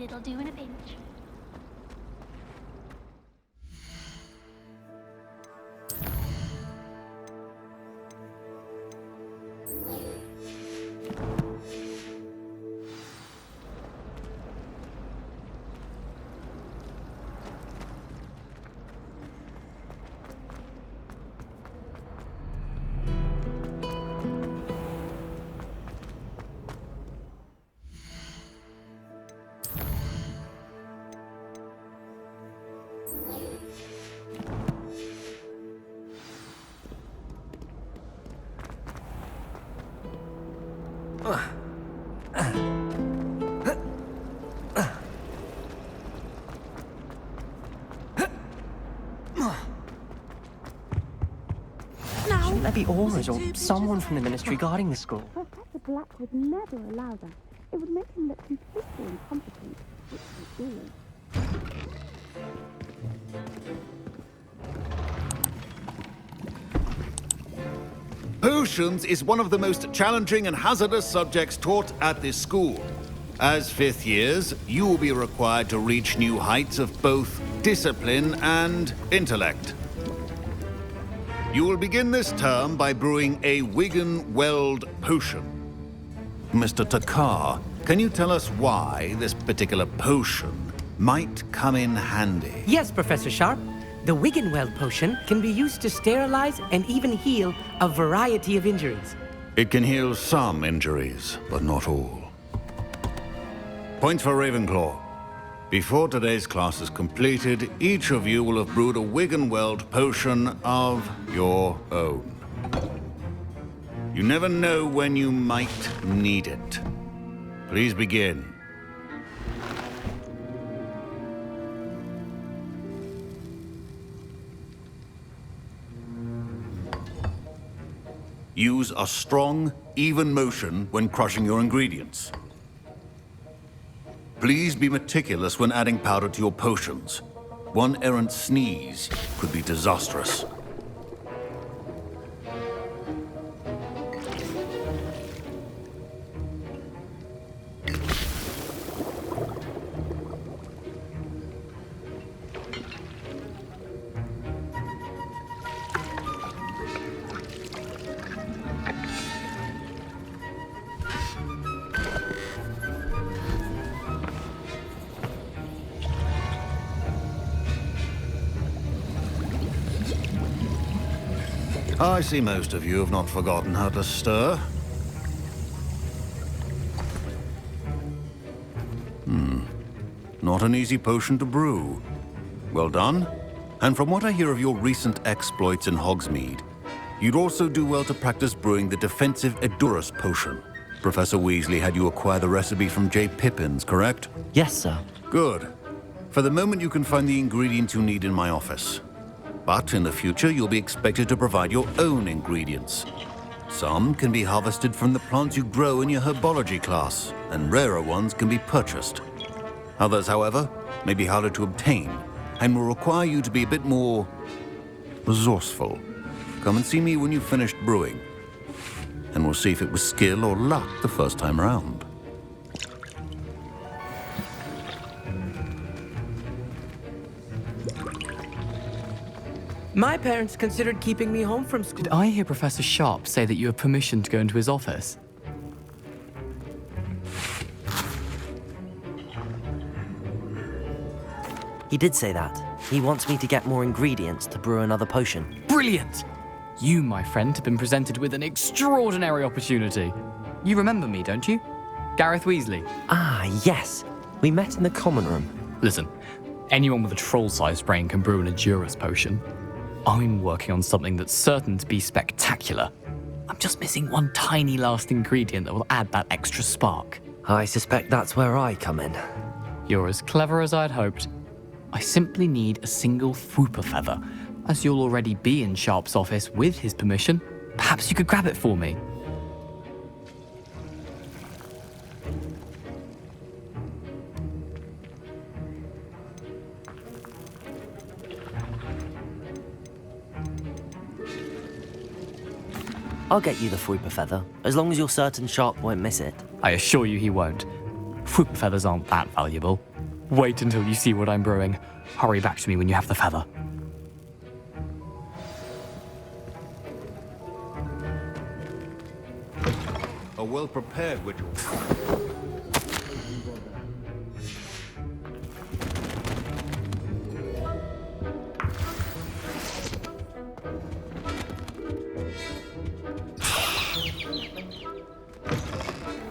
It'll do in a pinch. Shouldn't there be aurors or someone from the ministry guarding the school? Professor Black would never allow that. It would make him look completely incompetent, which he's doing. Potions is one of the most challenging and hazardous subjects taught at this school. As fifth years, you will be required to reach new heights of both discipline and intellect. You will begin this term by brewing a Wigan-Weld potion. Mr. Takar, can you tell us why this particular potion might come in handy? Yes, Professor Sharp. The Wigan-Weld potion can be used to sterilize and even heal a variety of injuries. It can heal some injuries, but not all. Point for Ravenclaw. Before today's class is completed, each of you will have brewed a Wigan-Weld potion of your own. You never know when you might need it. Please begin. Use a strong, even motion when crushing your ingredients. Please be meticulous when adding powder to your potions. One errant sneeze could be disastrous. I see most of you have not forgotten how to stir. Not an easy potion to brew. Well done. And from what I hear of your recent exploits in Hogsmeade, you'd also do well to practice brewing the defensive Edurus potion. Professor Weasley had you acquire the recipe from J. Pippins, correct? Yes, sir. Good. For the moment, you can find the ingredients you need in my office. But in the future, you'll be expected to provide your own ingredients. Some can be harvested from the plants you grow in your herbology class, and rarer ones can be purchased. Others, however, may be harder to obtain, and will require you to be a bit more resourceful. Come and see me when you've finished brewing, and we'll see if it was skill or luck the first time around. My parents considered keeping me home from school. Did I hear Professor Sharp say that you have permission to go into his office? He did say that. He wants me to get more ingredients to brew another potion. Brilliant! You, my friend, have been presented with an extraordinary opportunity. You remember me, don't you? Gareth Weasley. Ah, yes. We met in the common room. Listen, anyone with a troll-sized brain can brew an Edurus potion. I'm working on something that's certain to be spectacular. I'm just missing one tiny last ingredient that will add that extra spark. I suspect that's where I come in. You're as clever as I'd hoped. I simply need a single Fwooper feather. As you'll already be in Sharp's office with his permission, perhaps you could grab it for me. I'll get you the Fwooper feather, as long as you're certain Sharp won't miss it. I assure you he won't. Fwooper feathers aren't that valuable. Wait until you see what I'm brewing. Hurry back to me when you have the feather. A well-prepared ritual.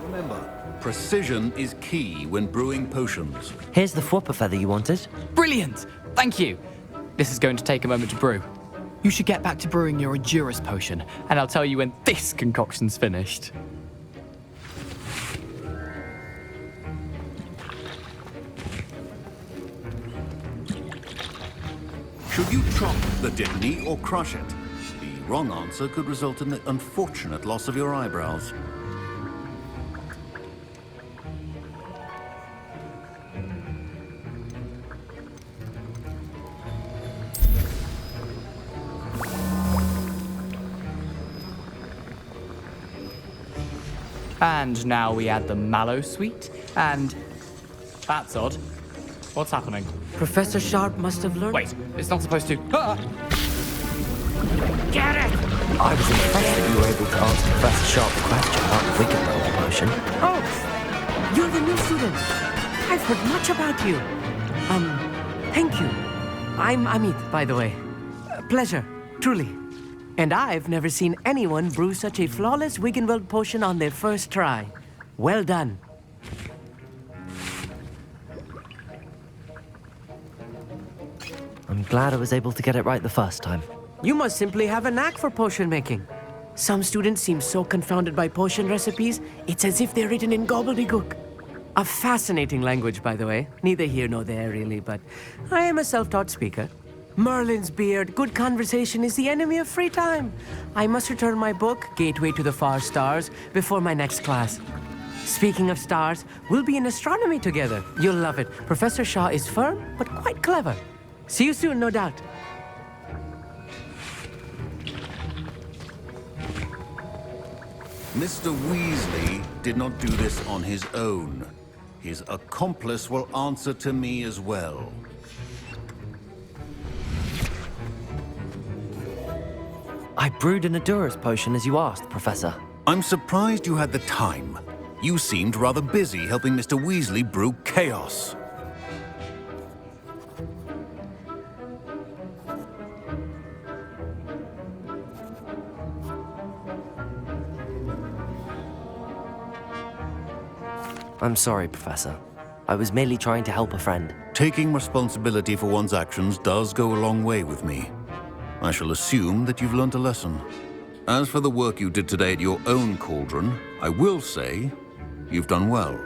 Remember, precision is key when brewing potions. Here's the Fwopper feather you wanted. Brilliant! Thank you! This is going to take a moment to brew. You should get back to brewing your Edurus potion, and I'll tell you when this concoction's finished. Should you chop the Dittany or crush it? The wrong answer could result in the unfortunate loss of your eyebrows. And now we add the mallow sweet, and... That's odd. What's happening? Professor Sharp must have learned. Wait, it's not supposed to... Ah! Get it! I was impressed that you were able to answer Professor Sharp's question about the Wiggenweld potion. Oh, you're the new student. I've heard much about you. Thank you. I'm Amit, by the way. Pleasure, truly. And I've never seen anyone brew such a flawless Wiggenweld potion on their first try. Well done. I'm glad I was able to get it right the first time. You must simply have a knack for potion making. Some students seem so confounded by potion recipes, it's as if they're written in gobbledygook. A fascinating language, by the way. Neither here nor there, really, but I am a self-taught speaker. Merlin's beard, good conversation is the enemy of free time. I must return my book, Gateway to the Far Stars, before my next class. Speaking of stars, we'll be in astronomy together. You'll love it. Professor Shaw is firm, but quite clever. See you soon, no doubt. Mr. Weasley did not do this on his own. His accomplice will answer to me as well. I brewed an Edurus potion as you asked, Professor. I'm surprised you had the time. You seemed rather busy helping Mr. Weasley brew chaos. I'm sorry, Professor. I was merely trying to help a friend. Taking responsibility for one's actions does go a long way with me. I shall assume that you've learnt a lesson. As for the work you did today at your own cauldron, I will say you've done well.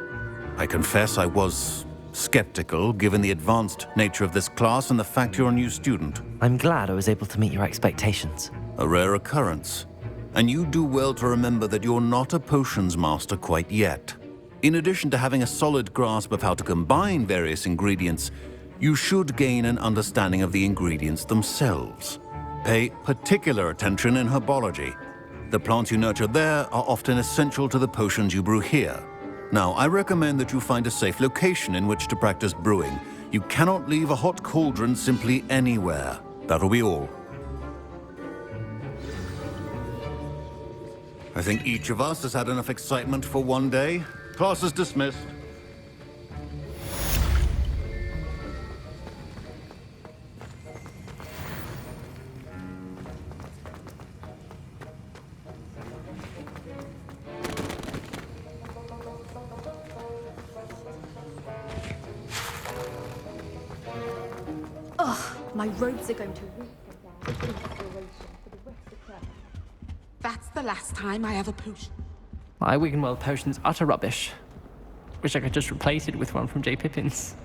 I confess I was skeptical, given the advanced nature of this class and the fact you're a new student. I'm glad I was able to meet your expectations. A rare occurrence. And you do well to remember that you're not a potions master quite yet. In addition to having a solid grasp of how to combine various ingredients, you should gain an understanding of the ingredients themselves. Pay particular attention in herbology. The plants you nurture there are often essential to the potions you brew here. Now, I recommend that you find a safe location in which to practice brewing. You cannot leave a hot cauldron simply anywhere. That'll be all. I think each of us has had enough excitement for one day. Class is dismissed. My robes are going to reek of their inspiration for the rest of term. That's the last time I have a potion. My Wiggenweld potion's utter rubbish. Wish I could just replace it with one from J. Pippin's.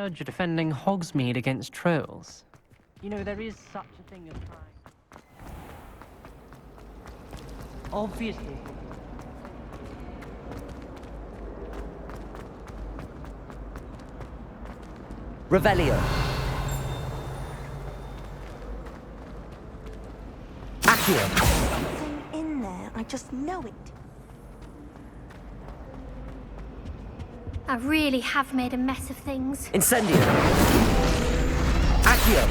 Heard you're defending Hogsmeade against trolls. You know, there is such a thing as trying. Obviously. Revelio. Accio. Something in there. I just know it. I really have made a mess of things. Incendio. Accio.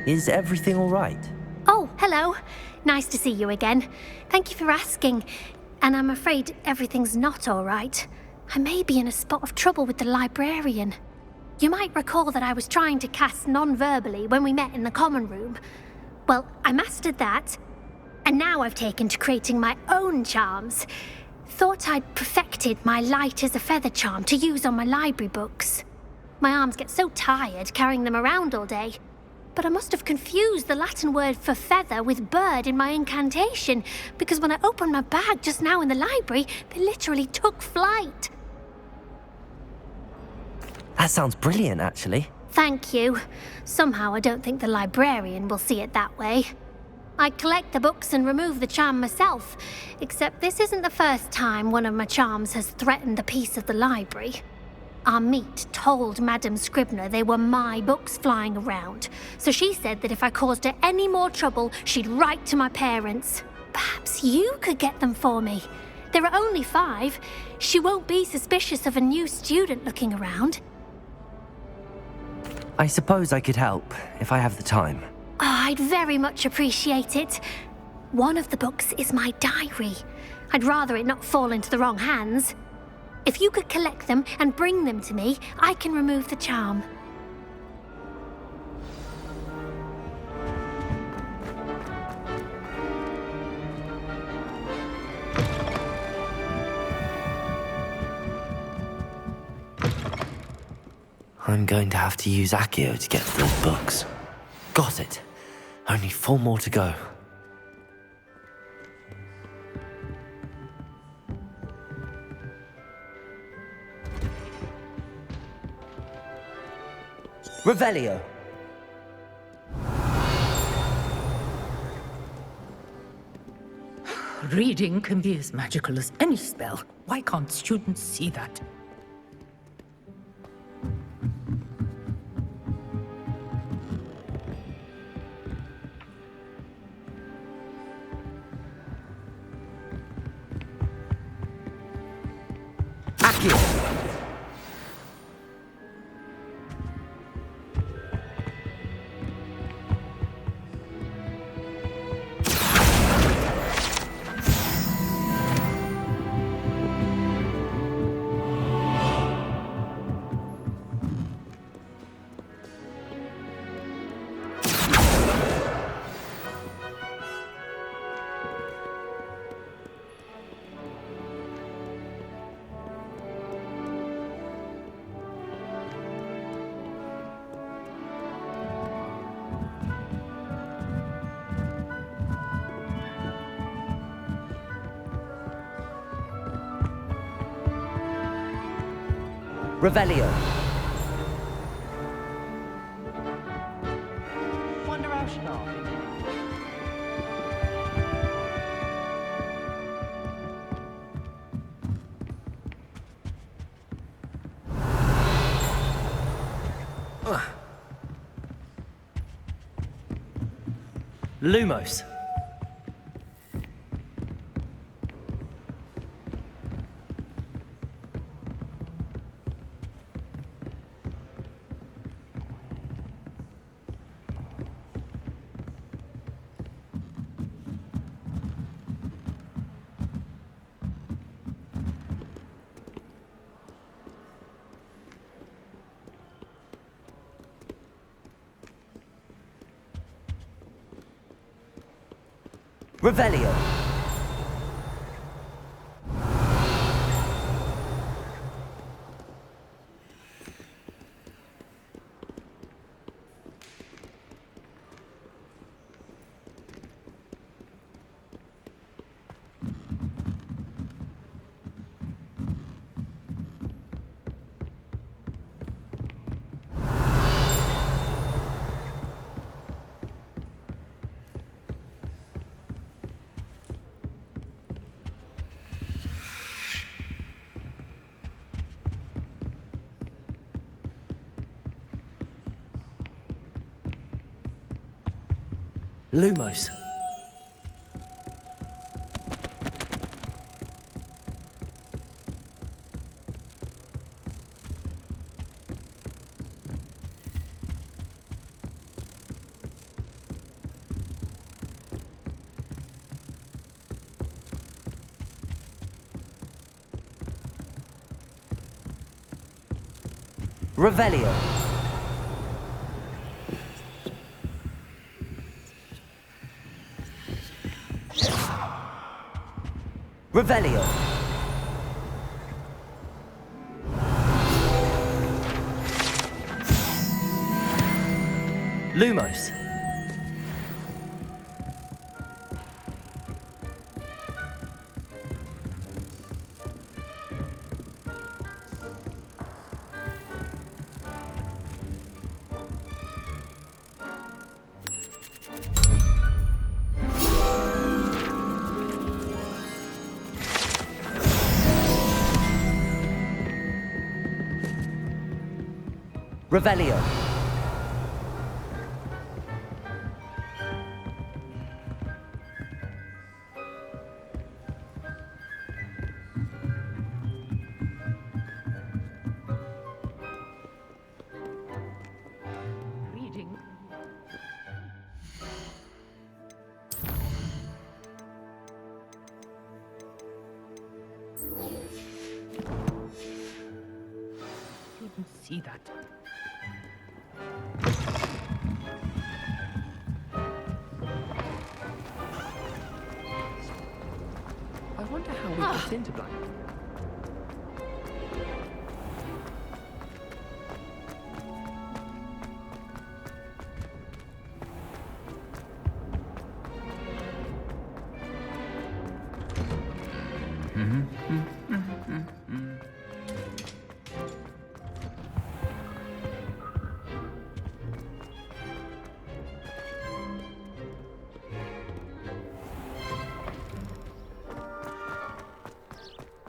Is everything all right? Oh, hello. Nice to see you again. Thank you for asking. And I'm afraid everything's not all right. I may be in a spot of trouble with the librarian. You might recall that I was trying to cast non-verbally when we met in the common room. Well, I mastered that. And now I've taken to creating my own charms. Thought I'd perfected my light as a feather charm to use on my library books. My arms get so tired carrying them around all day. But I must have confused the Latin word for feather with bird in my incantation, because when I opened my bag just now in the library, they literally took flight. That sounds brilliant, actually. Thank you. Somehow I don't think the librarian will see it that way. I collect the books and remove the charm myself, except this isn't the first time one of my charms has threatened the peace of the library. Our meet told Madame Scribner they were my books flying around, so she said that if I caused her any more trouble, she'd write to my parents. Perhaps you could get them for me. There are only 5. She won't be suspicious of a new student looking around. I suppose I could help, if I have the time. Oh, I'd very much appreciate it. One of the books is my diary. I'd rather it not fall into the wrong hands. If you could collect them and bring them to me, I can remove the charm. I'm going to have to use Accio to get to those books. Got it. Only 4 more to go. Revelio. Reading can be as magical as any spell. Why can't students see that? Accio. Revelio. Wonder how she got. Lumos. Revelio. Lumos. Revelio. Revelio. Lumos. Revelio. Reading. Couldn't see that. I wonder how we got into Black.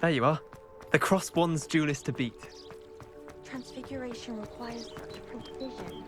There you are. The cross one's duelist to beat. Transfiguration requires such precision.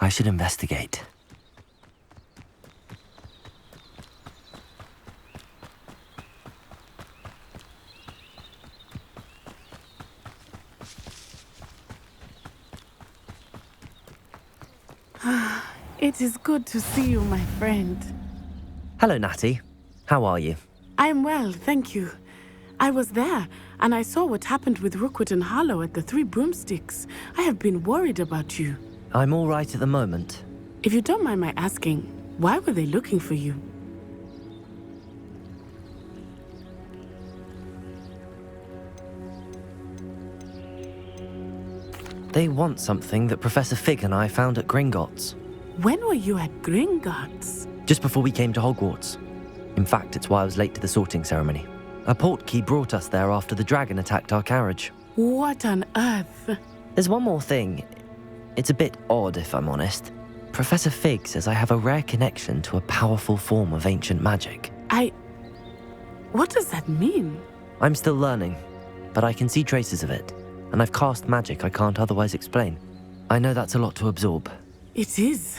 I should investigate. It is good to see you, my friend. Hello, Natty. How are you? I am well, thank you. I was there, and I saw what happened with Rookwood and Harlow at the Three Broomsticks. I have been worried about you. I'm all right at the moment. If you don't mind my asking, why were they looking for you? They want something that Professor Fig and I found at Gringotts. When were you at Gringotts? Just before we came to Hogwarts. In fact, it's why I was late to the sorting ceremony. A portkey brought us there after the dragon attacked our carriage. What on earth? There's one more thing. It's a bit odd, if I'm honest. Professor Fig says I have a rare connection to a powerful form of ancient magic. What does that mean? I'm still learning, but I can see traces of it. And I've cast magic I can't otherwise explain. I know that's a lot to absorb. It is.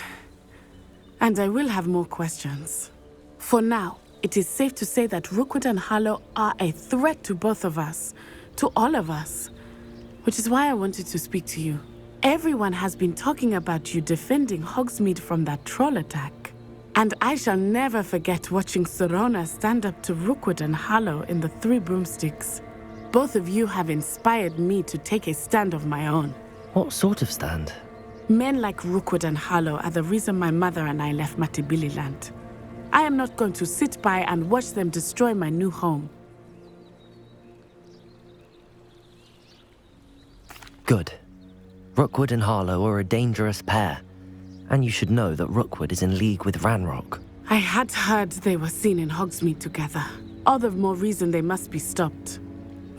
And I will have more questions. For now, it is safe to say that Rookwood and Harlow are a threat to both of us. To all of us. Which is why I wanted to speak to you. Everyone has been talking about you defending Hogsmeade from that troll attack. And I shall never forget watching Sorona stand up to Rookwood and Harlow in the Three Broomsticks. Both of you have inspired me to take a stand of my own. What sort of stand? Men like Rookwood and Harlow are the reason my mother and I left Matibili Land. I am not going to sit by and watch them destroy my new home. Good. Rookwood and Harlow are a dangerous pair. And you should know that Rookwood is in league with Ranrock. I had heard they were seen in Hogsmeade together. All the more reason they must be stopped.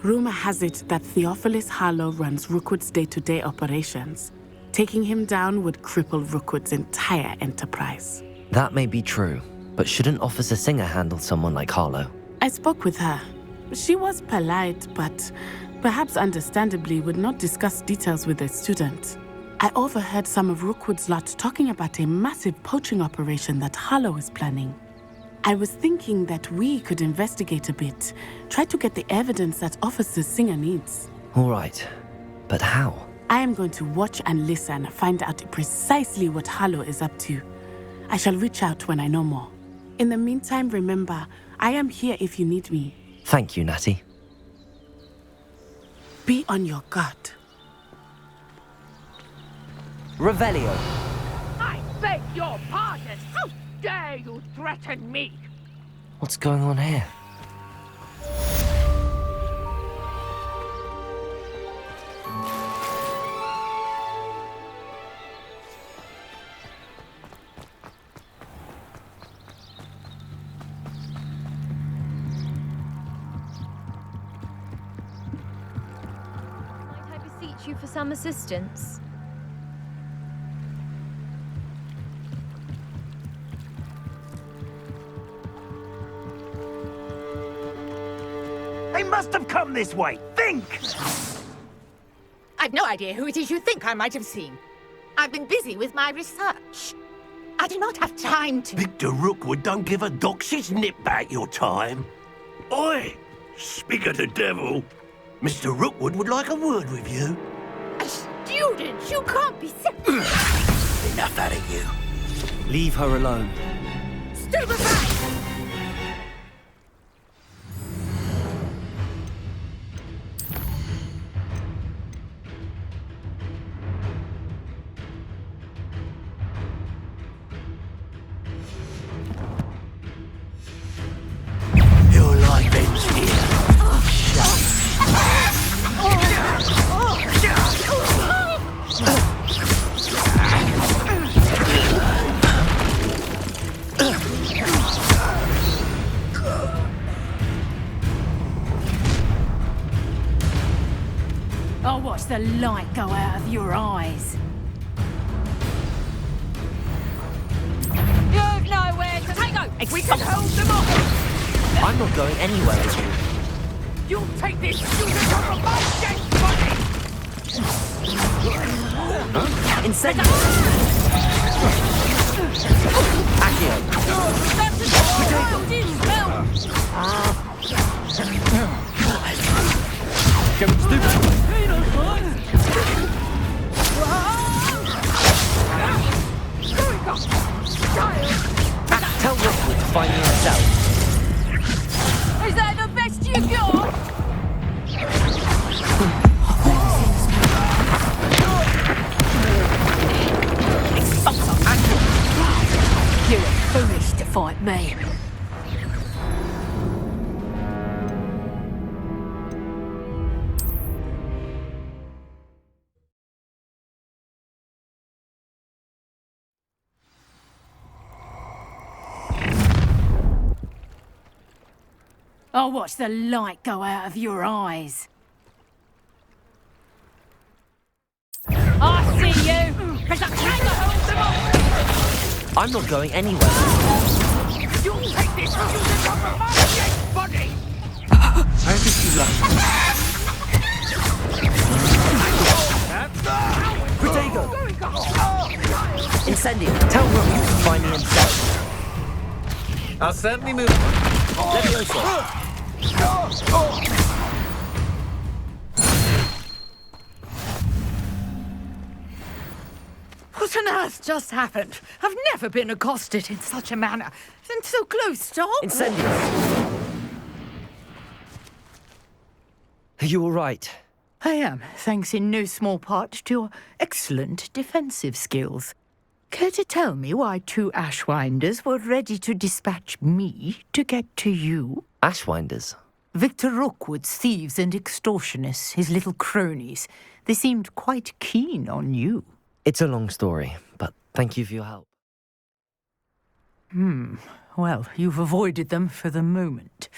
Rumor has it that Theophilus Harlow runs Rookwood's day-to-day operations. Taking him down would cripple Rookwood's entire enterprise. That may be true, but shouldn't Officer Singer handle someone like Harlow? I spoke with her. She was polite, but perhaps understandably would not discuss details with a student. I overheard some of Rookwood's lot talking about a massive poaching operation that Harlow is planning. I was thinking that we could investigate a bit, try to get the evidence that Officer Singer needs. All right, but how? I am going to watch and listen, find out precisely what Harlow is up to. I shall reach out when I know more. In the meantime, remember, I am here if you need me. Thank you, Natty. Be on your guard. Revelio. I beg your pardon. How dare you threaten me? What's going on here? Might I beseech you for some assistance? They must have come this way. Think! I've no idea who it is you think I might have seen. I've been busy with my research. I do not have time to... Victor Rookwood don't give a doxy's nip back your time. Oi! Speak of the devil. Mr. Rookwood would like a word with you. A student? You can't be... Enough out of you. Leave her alone. Stay behind! Your life ends here. I'll watch the light go out of your eyes. You've nowhere to go. We can hold them off. I'm not going anywhere with you. You'll take this student off of my dead body. Insane! Accio! That's a child in hell. Go, stupid! Tell Rookwood to find me himself. you go! You were foolish to fight me. I'll watch the light go out of your eyes. I see you! Because I came to hold them up! I'm not going anywhere. You'll take this from my dead body! How did you like Protego! Incendio, tell Rook you can find me inside. I'll certainly move. Levioso! What on earth just happened? I've never been accosted in such a manner. And so close to home. Incendio! Are you all right? I am, thanks in no small part to your excellent defensive skills. Care to tell me why 2 Ashwinders were ready to dispatch me to get to you? Ashwinders? Victor Rookwood's thieves and extortionists, his little cronies. They seemed quite keen on you. It's a long story, but thank you for your help. Well, you've avoided them for the moment.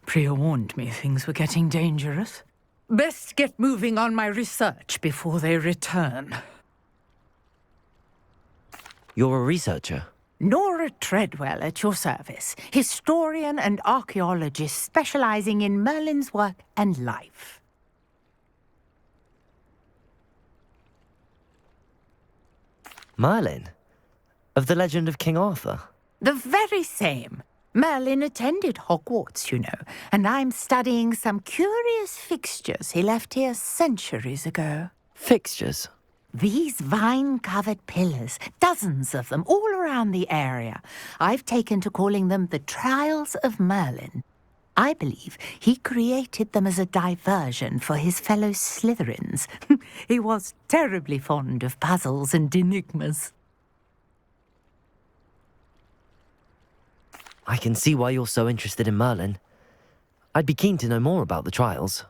Priya warned me things were getting dangerous. Best get moving on my research before they return. You're a researcher? Nora Treadwell at your service, historian and archaeologist specializing in Merlin's work and life. Merlin? Of the legend of King Arthur? The very same. Merlin attended Hogwarts, you know, and I'm studying some curious fixtures he left here centuries ago. Fixtures? These vine-covered pillars, dozens of them, all around the area. I've taken to calling them the Trials of Merlin. I believe he created them as a diversion for his fellow Slytherins. He was terribly fond of puzzles and enigmas. I can see why you're so interested in Merlin. I'd be keen to know more about the trials.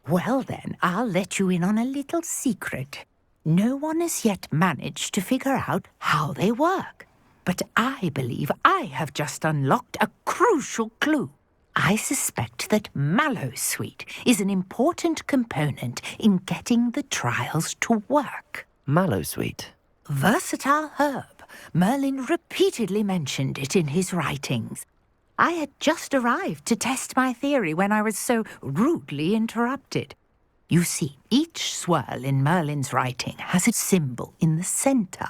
Well then, I'll let you in on a little secret. No one has yet managed to figure out how they work. But I believe I have just unlocked a crucial clue. I suspect that Mallowsweet is an important component in getting the trials to work. Mallowsweet? Versatile herb. Merlin repeatedly mentioned it in his writings. I had just arrived to test my theory when I was so rudely interrupted. You see, each swirl in Merlin's writing has a symbol in the center.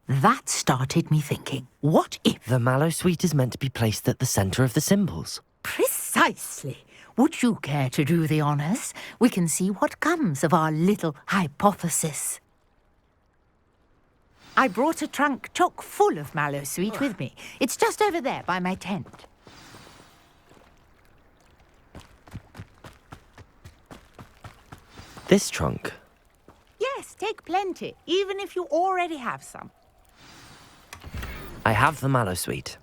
That started me thinking, what if... The Mallowsweet is meant to be placed at the center of the symbols. Precisely. Would you care to do the honors? We can see what comes of our little hypothesis. I brought a trunk chock full of Mallowsweet with me. It's just over there by my tent. This trunk? Yes, take plenty, even if you already have some. I have the Mallowsweet.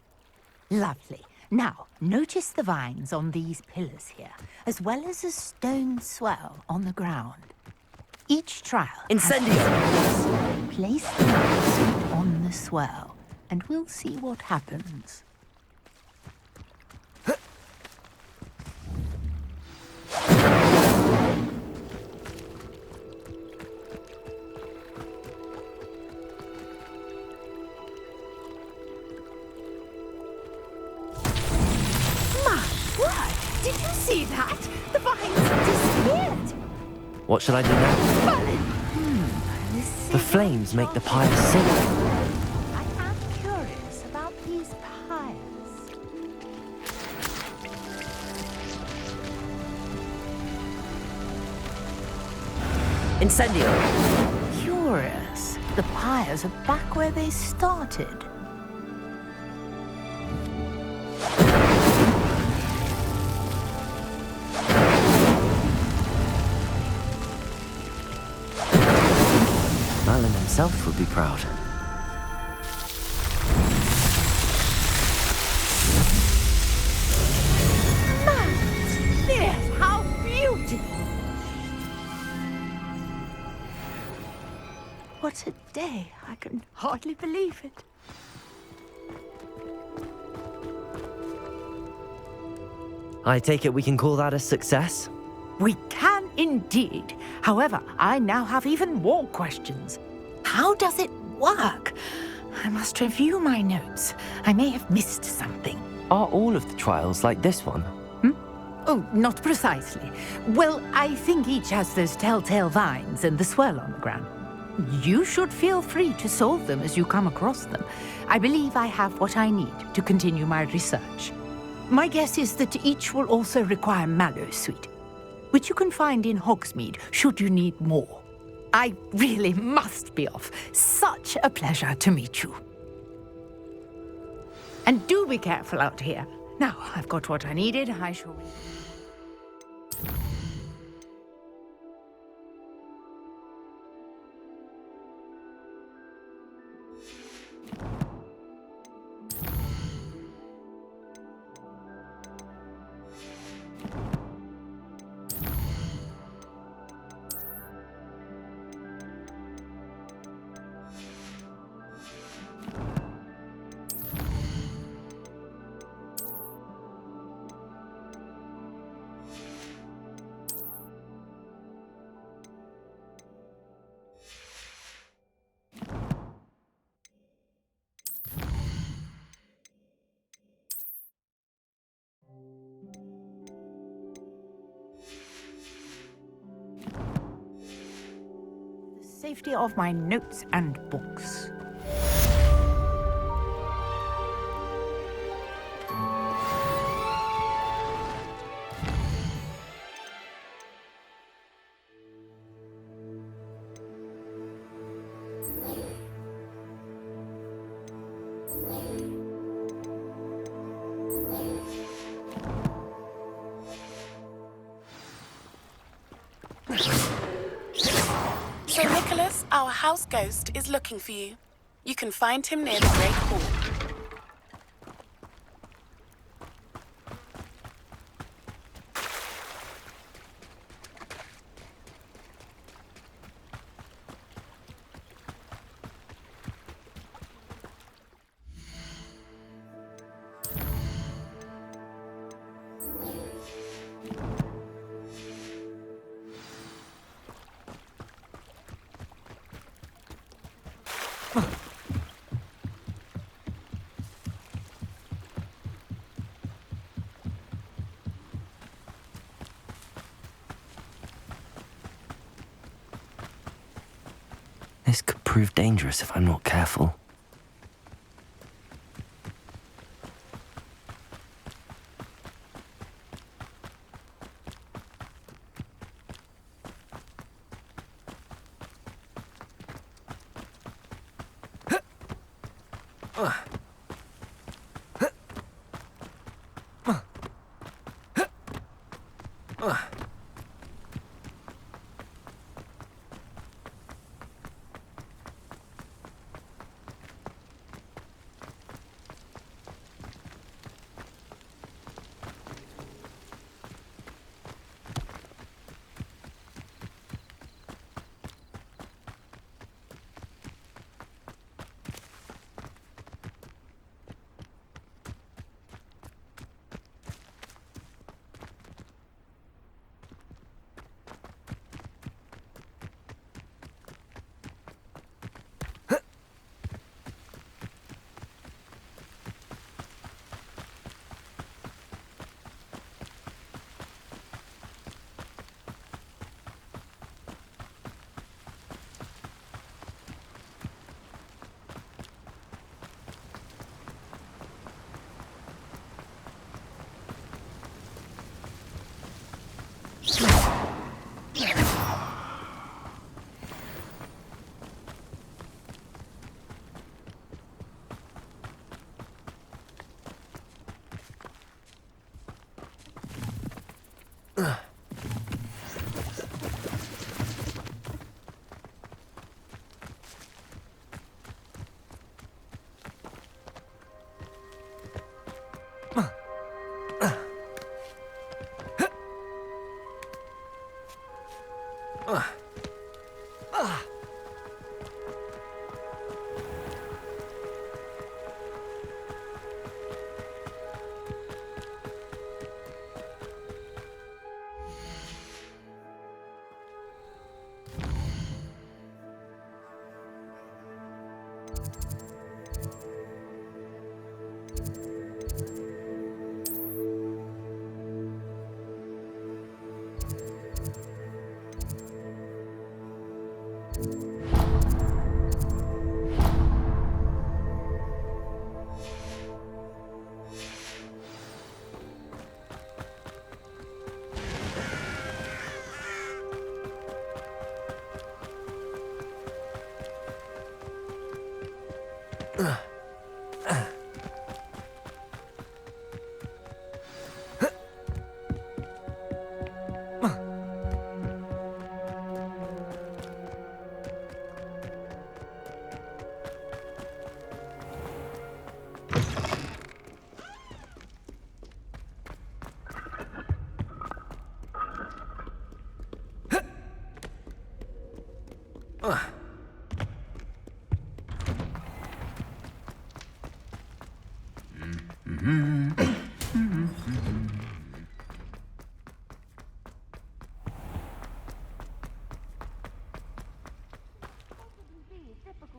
Lovely. Now, notice the vines on these pillars here, as well as a stone swell on the ground. Each trial... Incendio! Place the Mallowsweet on the swell, and we'll see what happens. Did you see that? The vines disappeared. What shall I do now? The flames make the pyre sing. I am curious about these pyres. Incendio! Curious. The pyres are back where they started. himself would be proud. Yes, how beautiful! What a day. I can hardly believe it. I take it we can call that a success? We can indeed. However, I now have even more questions. How does it work? I must review my notes. I may have missed something. Are all of the trials like this one? Oh, not precisely. Well, I think each has those telltale vines and the swirl on the ground. You should feel free to solve them as you come across them. I believe I have what I need to continue my research. My guess is that each will also require mallow sweet, which you can find in Hogsmeade should you need more. I really must be off. Such a pleasure to meet you. And do be careful out here. Now, I've got what I needed. I shall... Safety of my notes and books. So, Nicholas, our house ghost is looking for you. You can find him near the Great Hall. This could prove dangerous if I'm not careful.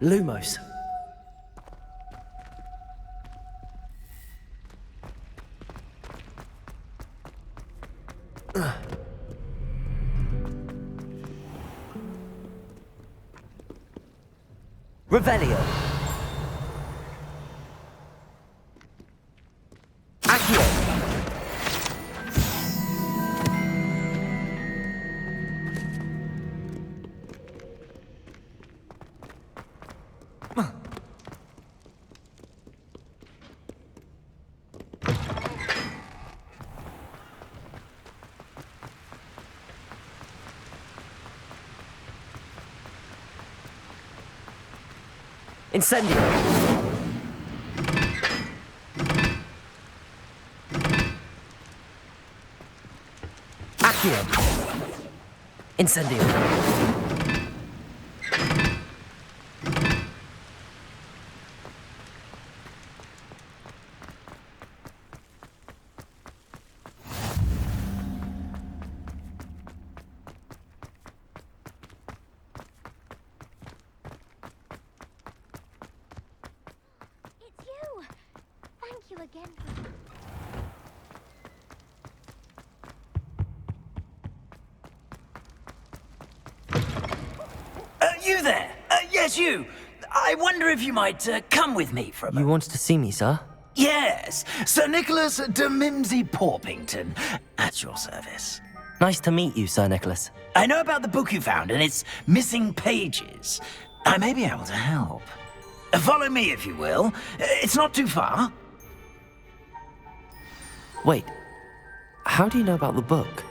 Lumos. Revelio. Accio. Incendio. Accio. Incendio. It's you! Thank you again. You there? Yes, you. I wonder if you might come with me for a moment. You wanted to see me, sir? Yes, Sir Nicholas de Mimsy Porpington, at your service. Nice to meet you, Sir Nicholas. I know about the book you found and its missing pages. I may be able to help. Follow me, if you will. It's not too far. Wait, how do you know about the book?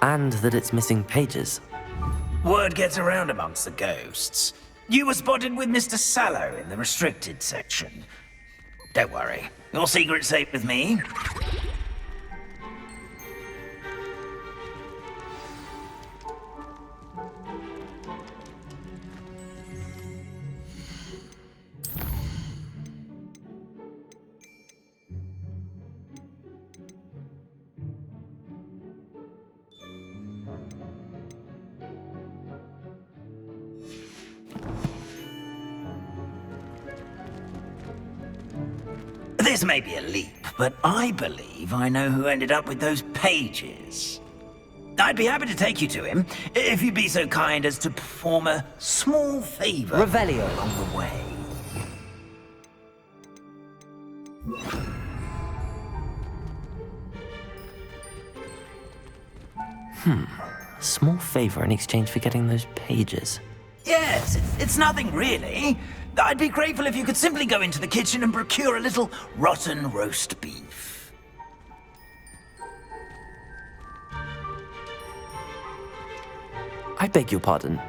And that it's missing pages? Word gets around amongst the ghosts. You were spotted with Mr. Sallow in the restricted section. Don't worry, your secret's safe with me. This may be a leap, but I believe I know who ended up with those pages. I'd be happy to take you to him, if you'd be so kind as to perform a small favor Revelio. along the way. A small favor in exchange for getting those pages. Yes, it's nothing really. I'd be grateful if you could simply go into the kitchen and procure a little rotten roast beef. I beg your pardon.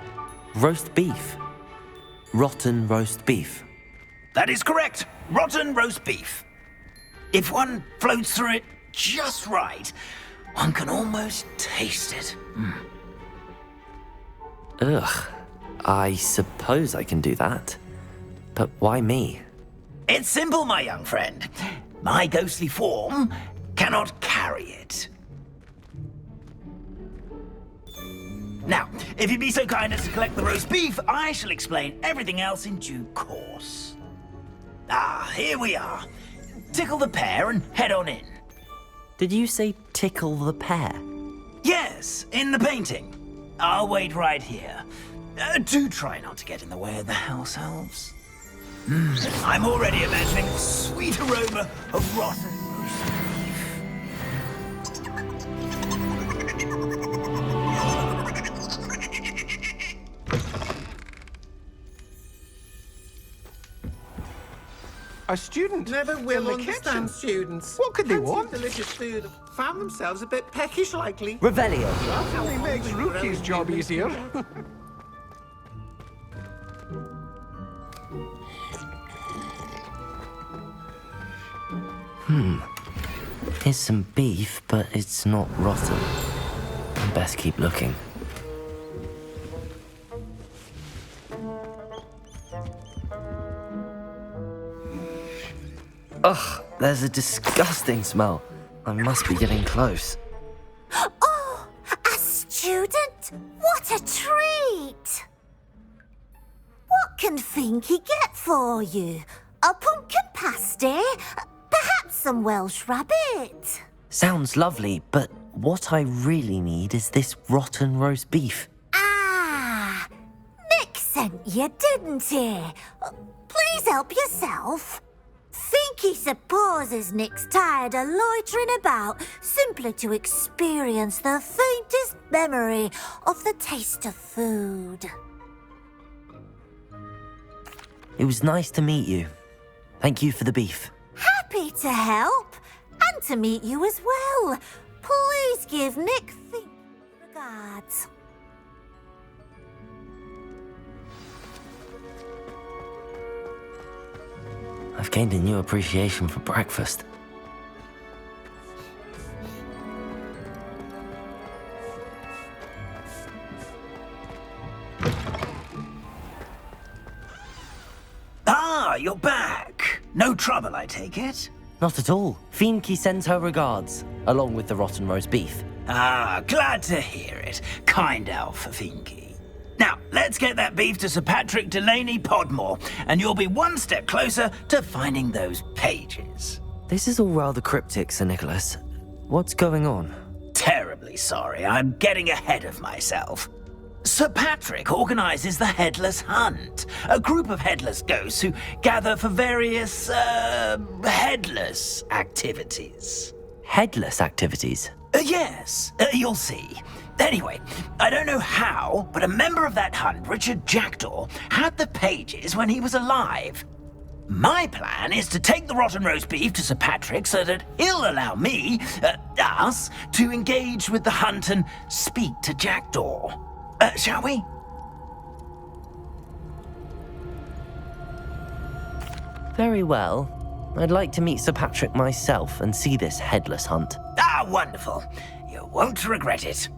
Roast beef. Rotten roast beef. That is correct. Rotten roast beef. If one floats through it just right, one can almost taste it. Ugh. I suppose I can do that. But why me? It's simple, my young friend. My ghostly form cannot carry it. Now, if you'd be so kind as to collect the roast beef, I shall explain everything else in due course. Ah, here we are. Tickle the pear and head on in. Did you say tickle the pear? Yes, in the painting. I'll wait right here. Do try not to get in the way of the house elves. I'm already imagining the sweet aroma of rotten roast A student Never will in the understand kitchen. students. What could they Fancy want? delicious food. Found themselves a bit peckish, likely. Revelio. Only makes Rookie's job easier. Here's some beef, but it's not rotten. Best keep looking. Ugh, there's a disgusting smell. I must be getting close. Oh, a student? What a treat! What can Finky get for you? A pumpkin pasty? Perhaps some Welsh rabbit? Sounds lovely, but what I really need is this rotten roast beef. Ah, Nick sent you, didn't he? Please help yourself. Finky supposes Nick's tired of loitering about simply to experience the faintest memory of the taste of food. It was nice to meet you. Thank you for the beef. Happy to help, and to meet you as well. Please give Nick Finky regards. I've gained a new appreciation for breakfast. Ah, you're back. No trouble, I take it? Not at all. Fienke sends her regards, along with the rotten roast beef. Ah, glad to hear it. Kind elf, Finky. Now, let's get that beef to Sir Patrick Delaney Podmore, and you'll be one step closer to finding those pages. This is all rather cryptic, Sir Nicholas. What's going on? Terribly sorry, I'm getting ahead of myself. Sir Patrick organises the Headless Hunt, a group of headless ghosts who gather for various, headless activities. Headless activities? Yes, you'll see. Anyway, I don't know how, but a member of that hunt, Richard Jackdaw, had the pages when he was alive. My plan is to take the rotten roast beef to Sir Patrick so that he'll allow me, us, to engage with the hunt and speak to Jackdaw. Shall we? Very well. I'd like to meet Sir Patrick myself and see this headless hunt. Ah, wonderful. You won't regret it.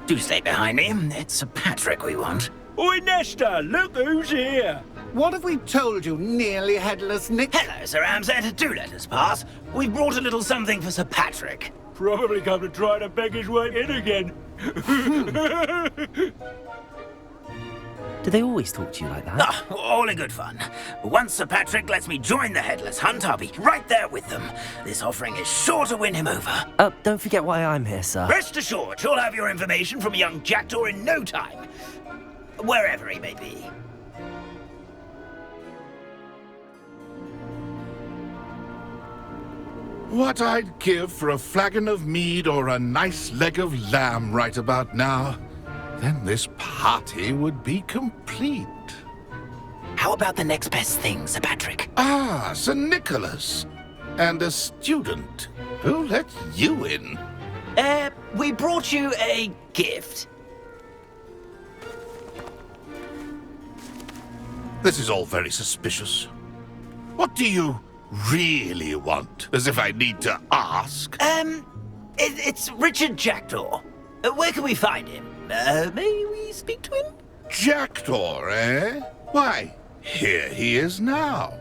Do stay behind me. It's Sir Patrick we want. Oi, Nesta, look who's here. What have we told you, nearly headless Nick? Hello, Sir Ramsay. Do let us pass. We've brought a little something for Sir Patrick. Probably come to try to beg his way in again. Do they always talk to you like that? Ah, all in good fun. Once Sir Patrick lets me join the Headless Hunt, I'll be right there with them. This offering is sure to win him over. Don't forget why I'm here, sir. Rest assured, you'll have your information from young Jackdaw in no time. Wherever he may be. What I'd give for a flagon of mead or a nice leg of lamb right about now. Then this party would be complete. How about the next best thing, Sir Patrick? Ah, Sir Nicholas. And a student. Who let you in? We brought you a gift. This is all very suspicious. What do you really want? As if I need to ask. It's Richard Jackdaw. Where can we find him? May we speak to him? Jackdaw, eh? Why, here he is now.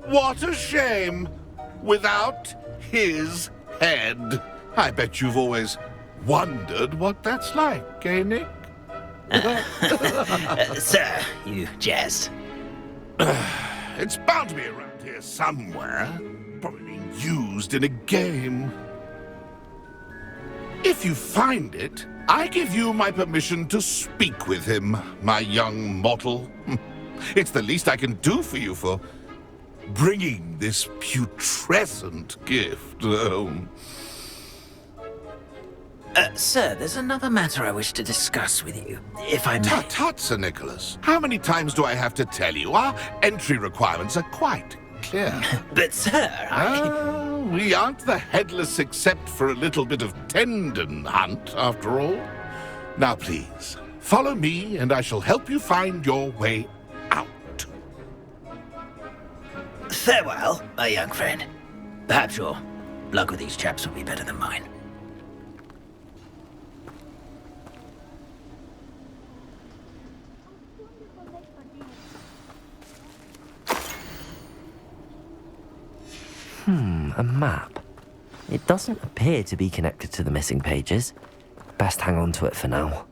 What a shame. Without his head. I bet you've always wondered what that's like, eh, Nick? Sir, you jest. It's bound to be around here somewhere. Probably being used in a game. If you find it, I give you my permission to speak with him, my young mortal. It's the least I can do for you for bringing this putrescent gift home. Sir, there's another matter I wish to discuss with you, if I may. Tut, tut, Sir Nicholas. How many times do I have to tell you? Our entry requirements are quite clear. But, sir, we aren't the headless except for a little bit of tendon hunt, after all. Now, please, follow me, and I shall help you find your way out. Farewell, my young friend. Perhaps your luck with these chaps will be better than mine. A map. It doesn't appear to be connected to the missing pages. Best hang on to it for now.